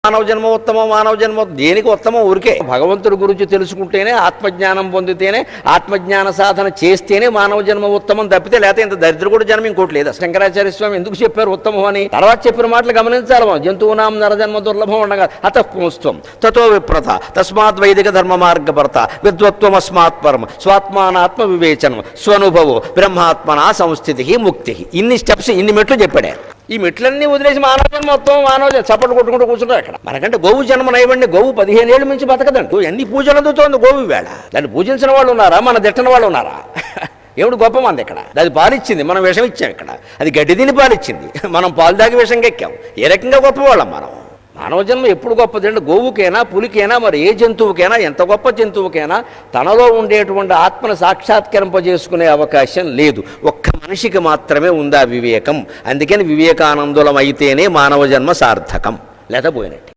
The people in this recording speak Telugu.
మానవ జన్మ ఉత్తమం, మానవ జన్మ దేనికి ఉత్తమం? ఊరికే భగవంతుడి గురించి తెలుసుకుంటేనే, ఆత్మజ్ఞానం పొందితేనే, ఆత్మజ్ఞాన సాధన చేస్తేనే మానవ జన్మ ఉత్తమం తప్పితే లేకపోతే ఇంత దరిద్రగుడు జన్మ ఇంకోటి లేదు. శంకరాచార్య స్వామి ఎందుకు చెప్పారు ఉత్తమం అని? తర్వాత చెప్పిన మాటలు గమనించాలి. జంతువునాం నరజన్మ దుర్లభం ఉండగా అతః పుంస్త్వం తతో విప్రత తస్మాత్ వైదిక ధర్మ మార్గభర్త విద్వత్వం అస్మాత్ పరమ స్వాత్మానాత్మ వివేచనం స్వనుభవో బ్రహ్మాత్మనా సంస్థితి ముక్తి. ఇన్ని స్టెప్స్, ఇన్ని మెట్లు చెప్పాడు. ఈ మెట్లన్నీ వదిలేసి మానవ జన్మ మొత్తం మానవ చప్పట్లు కొట్టుకుంటూ కూర్చుంటారు అక్కడ. మనకంటే గోవు జన్మ నైవండి. గోవు 15 ఏళ్ళ నుంచి బతకదండి. ఎన్ని పూజలు అందుతోంది గోవు వేళ. దాన్ని పూజించిన వాళ్ళు ఉన్నారా? మన తిట్టని వాళ్ళు ఉన్నారా? ఏమిటి గొప్ప మంది ఇక్కడ? అది పాలిచ్చింది, మనం విషం ఇచ్చాం. ఇక్కడ అది గడ్డి తిని పాలిచ్చింది, మనం పాలు దాగి విషంగా ఎక్కాం. ఏ రకంగా గొప్పవాళ్ళం మనం? మానవ జన్మ ఎప్పుడు గొప్పదండి? గోవుకైనా, పులికైనా, మరి ఏ జంతువుకైనా, ఎంత గొప్ప జంతువుకైనా తనలో ఉండేటువంటి ఆత్మను సాక్షాత్కరింపజేసుకునే అవకాశం లేదు. ఒక్క మనిషికి మాత్రమే ఉంది ఆ వివేకం. అందుకని వివేకానందులం అయితేనే మానవ జన్మ సార్థకం, లేదా పోయినట్టు.